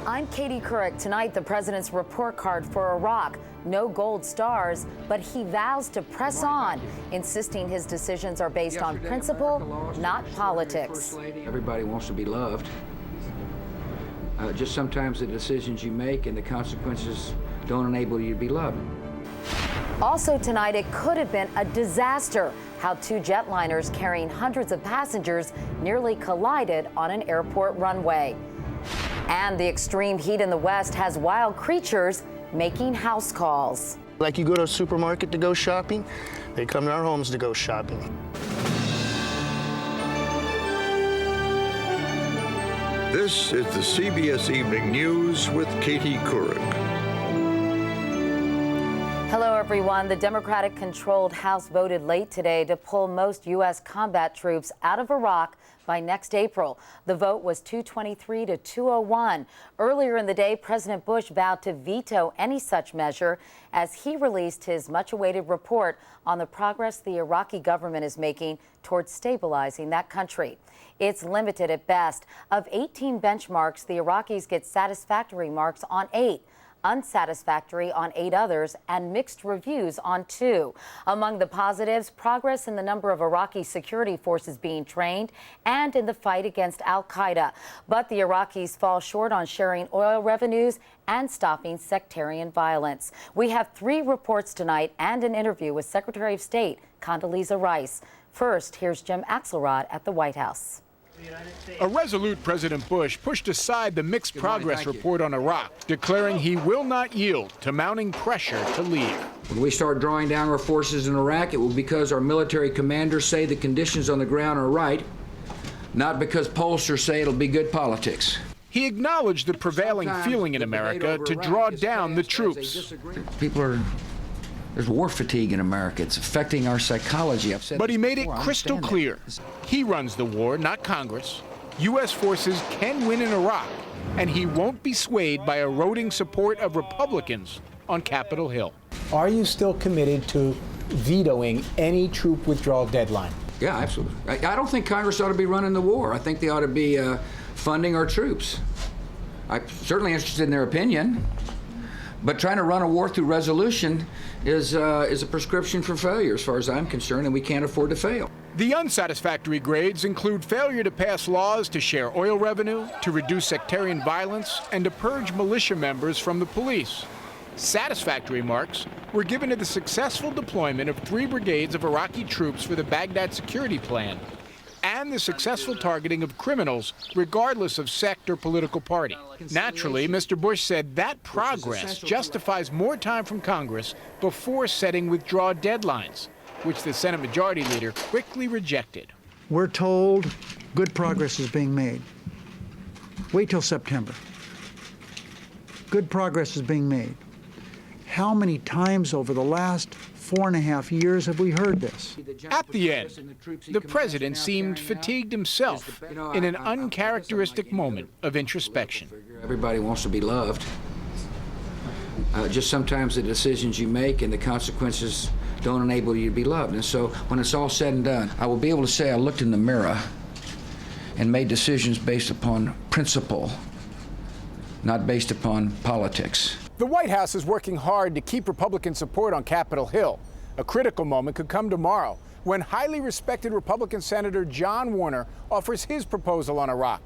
I'm Katie Couric. Tonight, the president's report card for Iraq. No gold stars, but he vows to press on, insisting his decisions are based on principle, not politics. Everybody wants to be loved. Just sometimes the decisions you make and the consequences don't enable you to be loved. Also tonight, it could have been a disaster. How two jetliners carrying hundreds of passengers nearly collided on an airport runway. And the extreme heat in the West has wild creatures making house calls. Like you go to a supermarket to go shopping, they come to our homes to go shopping. This is the CBS Evening News with Katie Couric. Hello, everyone. The Democratic-controlled House voted late today to pull most U.S. combat troops out of Iraq by next April. The vote was 223 to 201. Earlier in the day, President Bush vowed to veto any such measure as he released his much-awaited report on the progress the Iraqi government is making towards stabilizing that country. It's limited at best. Of 18 benchmarks, the Iraqis get satisfactory marks on 8. Unsatisfactory on 8 others, and mixed reviews on 2. Among the positives, progress in the number of Iraqi security forces being trained and in the fight against al-Qaeda. But the Iraqis fall short on sharing oil revenues and stopping sectarian violence. We have 3 reports tonight and an interview with Secretary of State Condoleezza Rice. First, here's Jim Axelrod at the White House. A resolute President Bush pushed aside the mixed progress report on Iraq, declaring he will not yield to mounting pressure to leave. When we start drawing down our forces in Iraq, it will be because our military commanders say the conditions on the ground are right, not because pollsters say it'll be good politics. He acknowledged the prevailing feeling in America to draw down the troops. There's war fatigue in America. It's affecting our psychology. But he made it crystal clear. He runs the war, not Congress. U.S. forces can win in Iraq, and he won't be swayed by eroding support of Republicans on Capitol Hill. Are you still committed to vetoing any troop withdrawal deadline? Yeah, absolutely. I don't think Congress ought to be running the war. I think they ought to be funding our troops. I'm certainly interested in their opinion. But trying to run a war through resolution is a prescription for failure, as far as I'm concerned, and we can't afford to fail. The unsatisfactory grades include failure to pass laws to share oil revenue, to reduce sectarian violence, and to purge militia members from the police. Satisfactory marks were given to the successful deployment of 3 brigades of Iraqi troops for the Baghdad security plan, and the successful targeting of criminals, regardless of sect or political party. Naturally, Mr. Bush said that progress justifies more time from Congress before setting withdrawal deadlines, which the Senate Majority Leader quickly rejected. We're told good progress is being made. Wait till September. Good progress is being made. How many times over the last 4.5 years have we heard this? At the end, the president seemed fatigued himself in an uncharacteristic moment of introspection. Everybody wants to be loved. Just sometimes the decisions you make and the consequences don't enable you to be loved. And so when it's all said and done, I will be able to say I looked in the mirror and made decisions based upon principle, not based upon politics. The White House is working hard to keep Republican support on Capitol Hill. A critical moment could come tomorrow when highly respected Republican Senator John Warner offers his proposal on Iraq.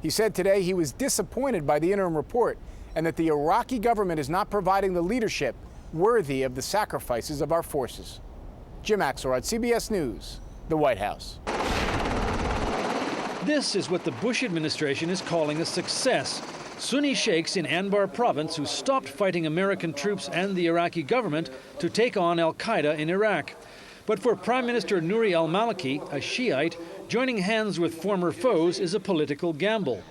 He said today he was disappointed by the interim report and that the Iraqi government is not providing the leadership worthy of the sacrifices of our forces. Jim Axelrod, CBS News, the White House. This is what the Bush administration is calling a success. Sunni sheikhs in Anbar province who stopped fighting American troops and the Iraqi government to take on al-Qaeda in Iraq. But for Prime Minister Nouri al-Maliki, a Shiite, joining hands with former foes is a political gamble.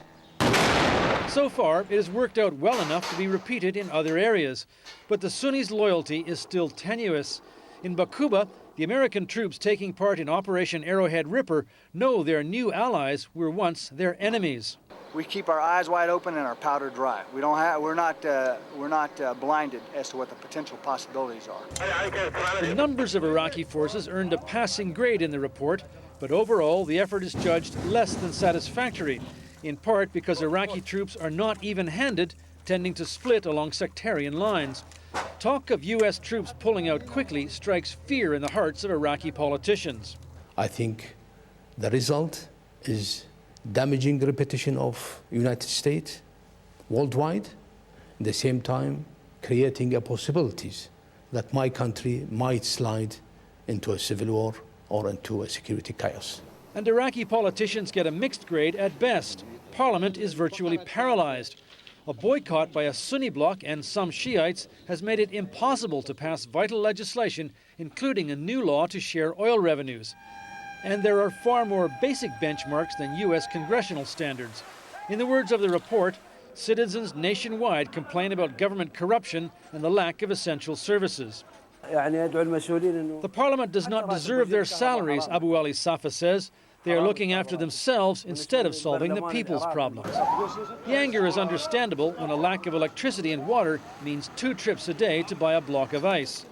So far, it has worked out well enough to be repeated in other areas. But the Sunnis' loyalty is still tenuous. In Baquba, the American troops taking part in Operation Arrowhead Ripper know their new allies were once their enemies. We keep our eyes wide open and our powder dry. We're not blinded as to what the potential possibilities are. The numbers of Iraqi forces earned a passing grade in the report, but overall the effort is judged less than satisfactory. in part because Iraqi troops are not even-handed, tending to split along sectarian lines. Talk of U.S. troops pulling out quickly strikes fear in the hearts of Iraqi politicians. I think the result is damaging the reputation of United States worldwide, at the same time creating a possibilities that my country might slide into a civil war or into a security chaos. And Iraqi politicians get a mixed grade at best. Parliament is virtually paralyzed. A boycott by a Sunni bloc and some Shiites has made it impossible to pass vital legislation, including a new law to share oil revenues. And there are far more basic benchmarks than U.S. congressional standards. In the words of the report, citizens nationwide complain about government corruption and the lack of essential services. The parliament does not deserve their salaries, Abu Ali Safa says. They are looking after themselves instead of solving the people's problems. The anger is understandable when a lack of electricity and water means 2 trips a day to buy a block of ice.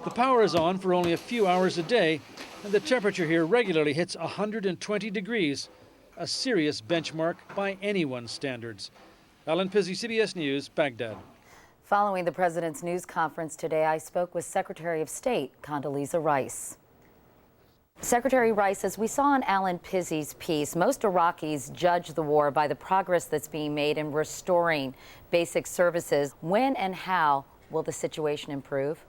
The power is on for only a few hours a day, and the temperature here regularly hits 120 degrees, a serious benchmark by anyone's standards. Alan Pizzi, CBS News, Baghdad. Following the president's news conference today, I spoke with Secretary of State Condoleezza Rice. Secretary Rice, as we saw in Alan Pizzi's piece, most Iraqis judge the war by the progress that's being made in restoring basic services. When and how will the situation improve?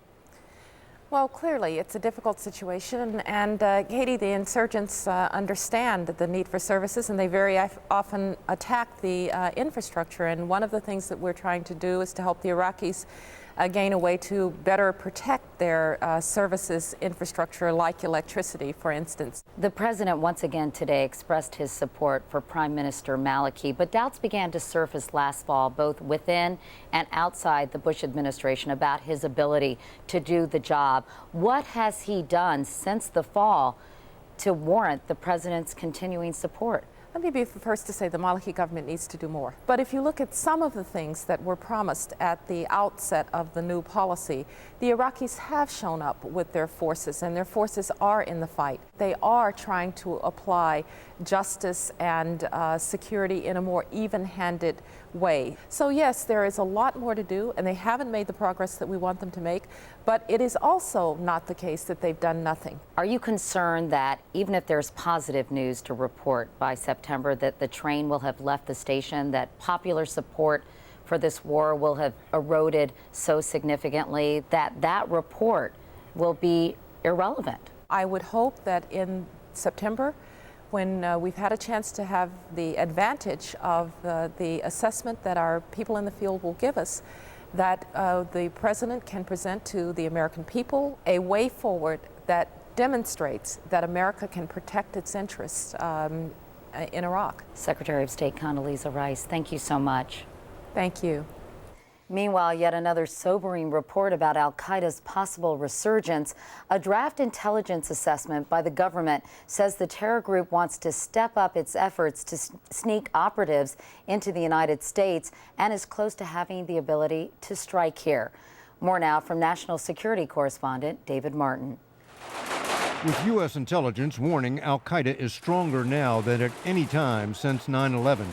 Well, clearly, it's a difficult situation, and Katie, the insurgents understand the need for services, and they very often attack the infrastructure. And one of the things that we're trying to do is to help the Iraqis gain a way to better protect their services infrastructure, like electricity, for instance. The president once again today expressed his support for Prime Minister Maliki, but doubts began to surface last fall, both within and outside the Bush administration, about his ability to do the job. What has he done since the fall to warrant the president's continuing support? Let me be the first to say the Maliki government needs to do more. But if you look at some of the things that were promised at the outset of the new policy, the Iraqis have shown up with their forces, and their forces are in the fight. They are trying to apply justice and security in a more even-handed way. So yes, there is a lot more to do, and they haven't made the progress that we want them to make, but it is also not the case that they've done nothing. Are you concerned that even if there's positive news to report by September, that the train will have left the station, that popular support for this war will have eroded so significantly that that report will be irrelevant? I would hope that in September, when we've had a chance to have the advantage of the assessment that our people in the field will give us, that the president can present to the American people a way forward that demonstrates that America can protect its interests in Iraq. Secretary of State Condoleezza Rice, thank you so much. Thank you. Meanwhile, yet another sobering report about al-Qaeda's possible resurgence. A draft intelligence assessment by the government says the terror group wants to step up its efforts to sneak operatives into the United States and is close to having the ability to strike here. More now from National Security Correspondent David Martin. With U.S. intelligence warning al-Qaeda is stronger now than at any time since 9/11,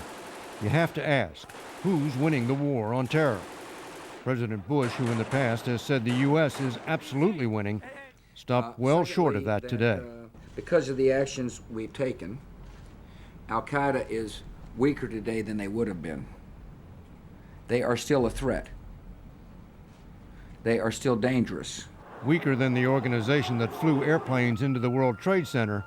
you have to ask, who's winning the war on terror? President Bush, who in the past has said the U.S. is absolutely winning, stopped well short of that today. Because of the actions we've taken, al-Qaeda is weaker today than they would have been. They are still a threat. They are still dangerous. Weaker than the organization that flew airplanes into the World Trade Center,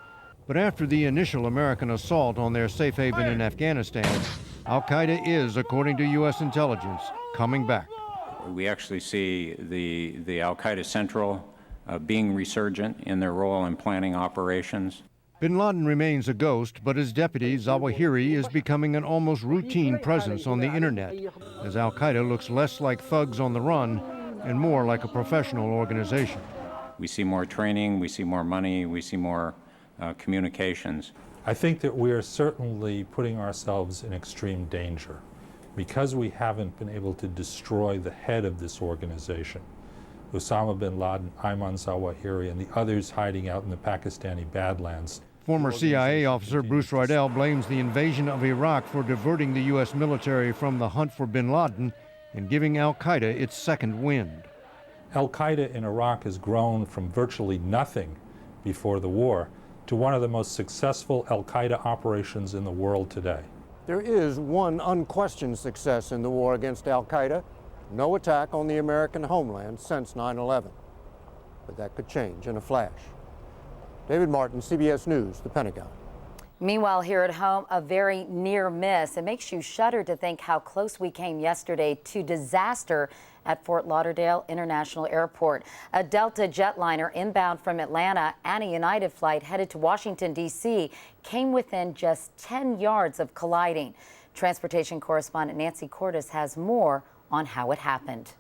but after the initial American assault on their safe haven in Afghanistan, al-Qaeda is, according to U.S. intelligence, coming back. We actually see the al-Qaeda Central being resurgent in their role in planning operations. Bin Laden remains a ghost, but his deputy, Zawahiri, is becoming an almost routine presence on the internet, as al-Qaeda looks less like thugs on the run and more like a professional organization. We see more training, we see more money, we see more communications. I think that we are certainly putting ourselves in extreme danger because we haven't been able to destroy the head of this organization, Osama bin Laden, Ayman Zawahiri, and the others hiding out in the Pakistani Badlands. Former CIA officer Bruce Rydell blames the invasion of Iraq for diverting the U.S. military from the hunt for bin Laden and giving al-Qaeda its second wind. Al-Qaeda in Iraq has grown from virtually nothing before the war to one of the most successful al-Qaeda operations in the world today. There is one unquestioned success in the war against al-Qaeda: no attack on the American homeland since 9/11. But that could change in a flash. David Martin, CBS News, the Pentagon. Meanwhile, here at home, a very near miss. It makes you shudder to think how close we came yesterday to disaster at Fort Lauderdale International Airport. A Delta jetliner inbound from Atlanta and a United flight headed to Washington, D.C. came within just 10 yards of colliding. Transportation correspondent Nancy Cordes has more on how it happened.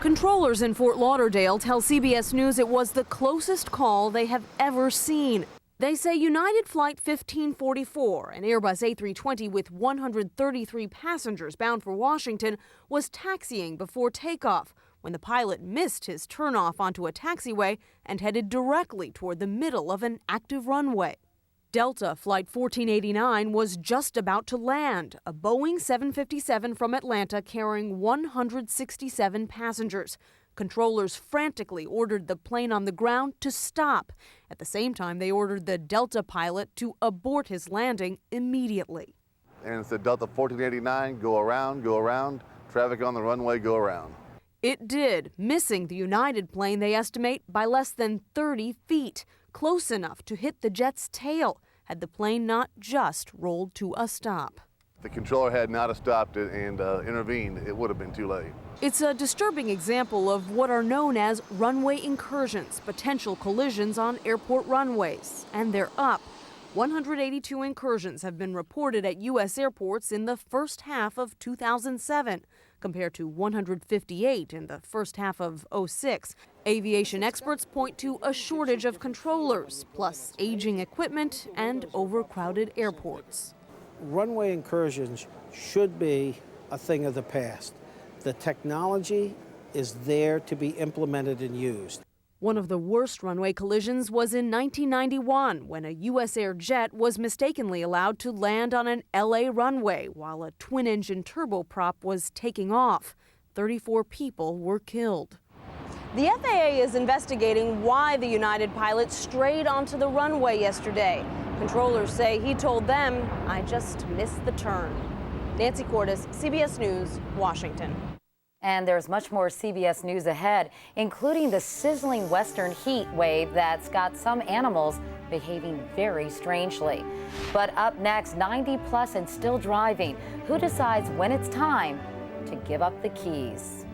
Controllers in Fort Lauderdale tell CBS News it was the closest call they have ever seen. They say United Flight 1544, an Airbus A320 with 133 passengers bound for Washington, was taxiing before takeoff when the pilot missed his turnoff onto a taxiway and headed directly toward the middle of an active runway. Delta Flight 1489 was just about to land, a Boeing 757 from Atlanta carrying 167 passengers. Controllers frantically ordered the plane on the ground to stop. At the same time, they ordered the Delta pilot to abort his landing immediately. And it said Delta 1489, go around, traffic on the runway, go around. It did, missing the United plane, they estimate, by less than 30 feet, close enough to hit the jet's tail, had the plane not just rolled to a stop. If the controller had not stopped it and intervened, it would have been too late. It's a disturbing example of what are known as runway incursions, potential collisions on airport runways. And they're up. 182 incursions have been reported at U.S. airports in the first half of 2007, compared to 158 in the first half of 2006. Aviation experts point to a shortage of controllers, plus aging equipment and overcrowded airports. Runway incursions should be a thing of the past. The technology is there to be implemented and used. One of the worst runway collisions was in 1991 when a U.S. Air jet was mistakenly allowed to land on an L.A. runway while a twin-engine turboprop was taking off. 34 people were killed. The FAA is investigating why the United pilot strayed onto the runway yesterday. Controllers say he told them, "I just missed the turn." Nancy Cordes, CBS News, Washington. And there's much more CBS News ahead, including the sizzling western heat wave that's got some animals behaving very strangely. But up next, 90 plus and still driving. Who decides when it's time to give up the keys?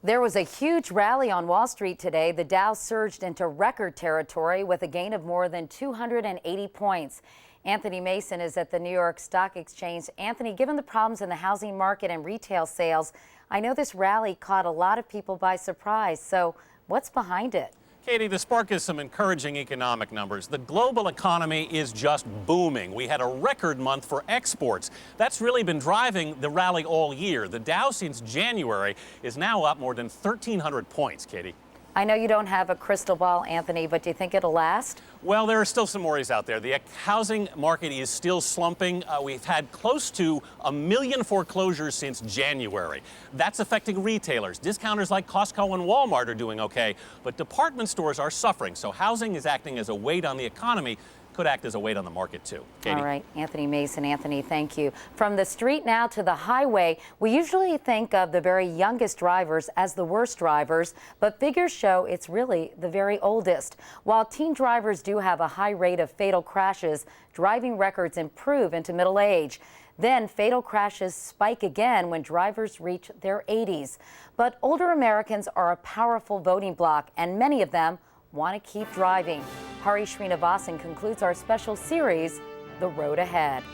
There was a huge rally on Wall Street today. The Dow surged into record territory with a gain of more than 280 points. Anthony Mason is at the New York Stock Exchange. Anthony, given the problems in the housing market and retail sales, I know this rally caught a lot of people by surprise. So what's behind it? Katie, the spark is some encouraging economic numbers. The global economy is just booming. We had a record month for exports. That's really been driving the rally all year. The Dow since January is now up more than 1,300 points, Katie. I know you don't have a crystal ball, Anthony, but do you think it'll last? Well, there are still some worries out there. The housing market is still slumping. We've had close to 1 million foreclosures since January. That's affecting retailers. Discounters like Costco and Walmart are doing okay, but department stores are suffering. So housing is acting as a weight on the economy. Could act as a weight on the market, too. Katie. All right, Anthony Mason. Anthony, thank you. From the street now to the highway, we usually think of the very youngest drivers as the worst drivers, but figures show it's really the very oldest. While teen drivers do have a high rate of fatal crashes, driving records improve into middle age. Then fatal crashes spike again when drivers reach their 80s. But older Americans are a powerful voting bloc, and many of them want to keep driving. Hari Srinivasan concludes our special series, The Road Ahead.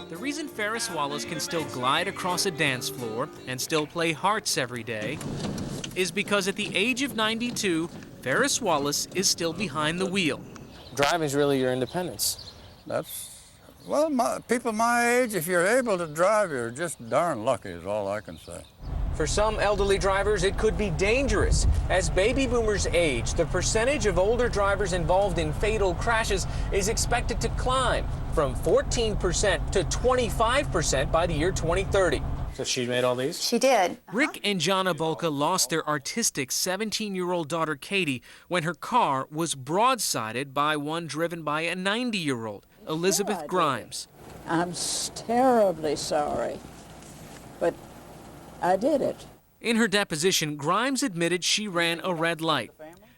The reason Ferris Wallace can still glide across a dance floor and still play hearts every day is because at the age of 92, Ferris Wallace is still behind the wheel. Driving is really your independence. Well, people my age, if you're able to drive, you're just darn lucky is all I can say. For some elderly drivers, it could be dangerous. As baby boomers age, the percentage of older drivers involved in fatal crashes is expected to climb from 14% to 25% by the year 2030. So she made all these? She did. Rick and Jana Bolka lost their artistic 17-year-old daughter Katie when her car was broadsided by one driven by a 90-year-old, Elizabeth Grimes. I'm terribly sorry, but I did it. In her deposition, Grimes admitted she ran a red light.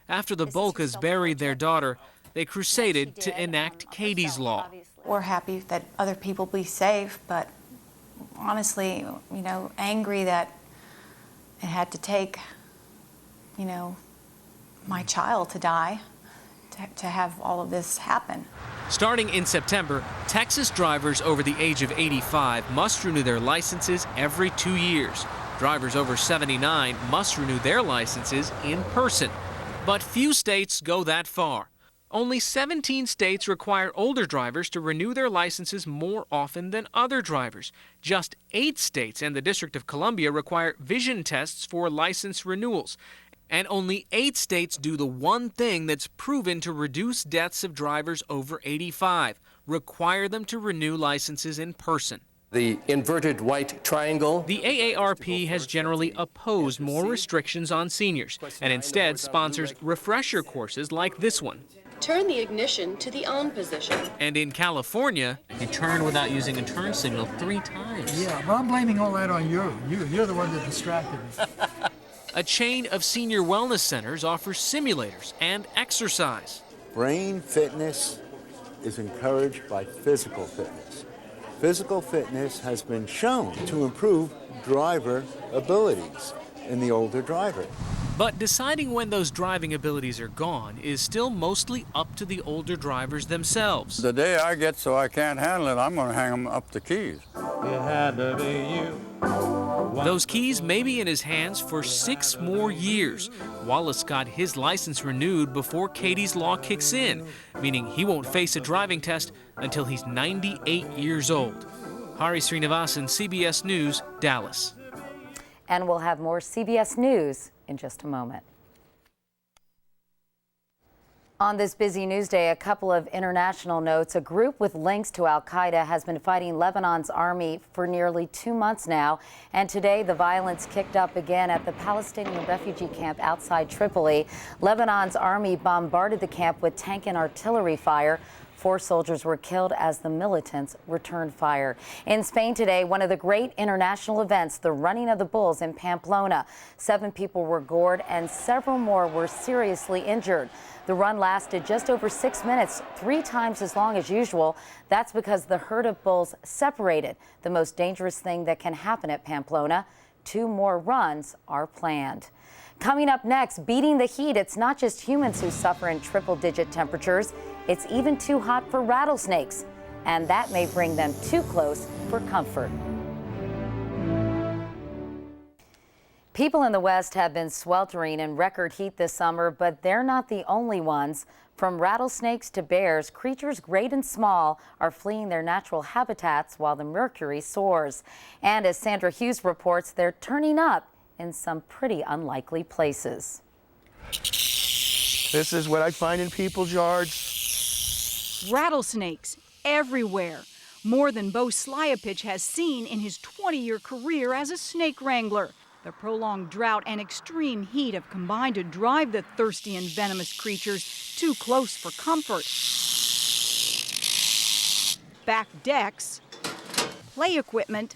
After the Bolkas buried their daughter, they crusaded to enact Katie's law. We're happy that other people be safe, but honestly, angry that it had to take, my child to die to have all of this happen. Starting in September, Texas drivers over the age of 85 must renew their licenses every 2 years. Drivers over 79 must renew their licenses in person. But few states go that far. Only 17 states require older drivers to renew their licenses more often than other drivers. Just 8 states and the District of Columbia require vision tests for license renewals. And only 8 states do the one thing that's proven to reduce deaths of drivers over 85, require them to renew licenses in person. The inverted white triangle. The AARP has generally opposed more restrictions on seniors and instead sponsors refresher courses like this one. Turn the ignition to the on position. And in California, you turn without using a turn signal 3 times. Yeah, but I'm blaming all that on you. You're the one that distracted me. A chain of senior wellness centers offers simulators and exercise. Brain fitness is encouraged by physical fitness. Physical fitness has been shown to improve driver abilities in the older driver. But deciding when those driving abilities are gone is still mostly up to the older drivers themselves. The day I get so I can't handle it, I'm going to hang them up the keys. It had to be you. Those keys may be in his hands for 6 more years. Wallace got his license renewed before Katie's law kicks in, meaning he won't face a driving test until he's 98 years old. Hari Srinivasan, CBS News, Dallas. And we'll have more CBS News in just a moment. On this busy news day, a couple of international notes. A group with links to al-Qaeda has been fighting Lebanon's army for nearly 2 months now. And today, the violence kicked up again at the Palestinian refugee camp outside Tripoli. Lebanon's army bombarded the camp with tank and artillery fire. 4 soldiers were killed as the militants returned fire. In Spain today, one of the great international events, the Running of the Bulls in Pamplona. 7 people were gored and several more were seriously injured. The run lasted just over 6 minutes, 3 times as long as usual. That's because the herd of bulls separated, the most dangerous thing that can happen at Pamplona. 2 more runs are planned. Coming up next, beating the heat. It's not just humans who suffer in triple-digit temperatures. It's even too hot for rattlesnakes, and that may bring them too close for comfort. People in the West have been sweltering in record heat this summer, but they're not the only ones. From rattlesnakes to bears, creatures great and small are fleeing their natural habitats while the mercury soars. And as Sandra Hughes reports, they're turning up in some pretty unlikely places. This is what I find in people's yards. Rattlesnakes everywhere, more than Bo Slyapich has seen in his 20-year career as a snake wrangler. The prolonged drought and extreme heat have combined to drive the thirsty and venomous creatures too close for comfort. Back decks, play equipment,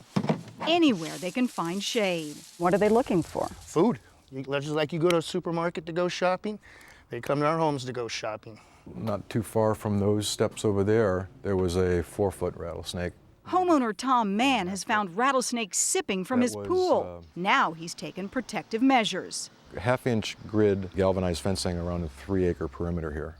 anywhere they can find shade. What are they looking for? Food. Just like you go to a supermarket to go shopping, they come to our homes to go shopping. Not too far from those steps over there, there was a 4-foot rattlesnake. Homeowner Tom Mann has found rattlesnakes sipping from his pool. Now he's taken protective measures. A half-inch grid galvanized fencing around a 3-acre perimeter here,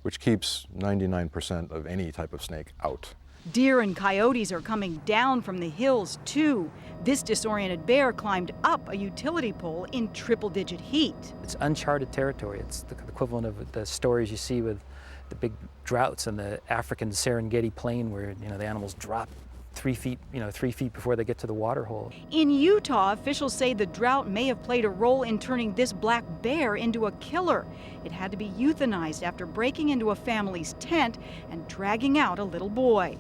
which keeps 99% of any type of snake out. Deer and coyotes are coming down from the hills, too. This disoriented bear climbed up a utility pole in triple-digit heat. It's uncharted territory. It's the equivalent of the stories you see with the big droughts in the African Serengeti plain where, the animals drop 3 feet, 3 feet before they get to the water hole. In Utah, officials say the drought may have played a role in turning this black bear into a killer. It had to be euthanized after breaking into a family's tent and dragging out a little boy.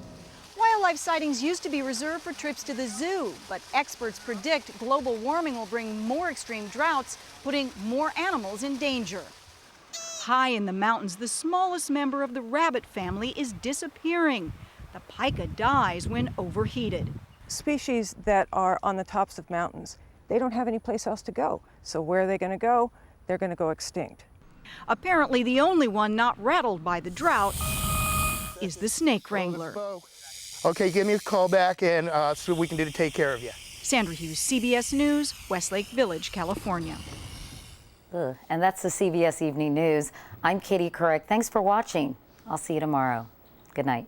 Wildlife sightings used to be reserved for trips to the zoo, but experts predict global warming will bring more extreme droughts, putting more animals in danger. High in the mountains, the smallest member of the rabbit family is disappearing. The pika dies when overheated. Species that are on the tops of mountains, they don't have any place else to go. So where are they going to go? They're going to go extinct. Apparently, the only one not rattled by the drought is the snake wrangler. Okay, give me a call back and see what we can do to take care of you. Sandra Hughes, CBS News, Westlake Village, California. And that's the CBS Evening News. I'm Katie Couric. Thanks for watching. I'll see you tomorrow. Good night.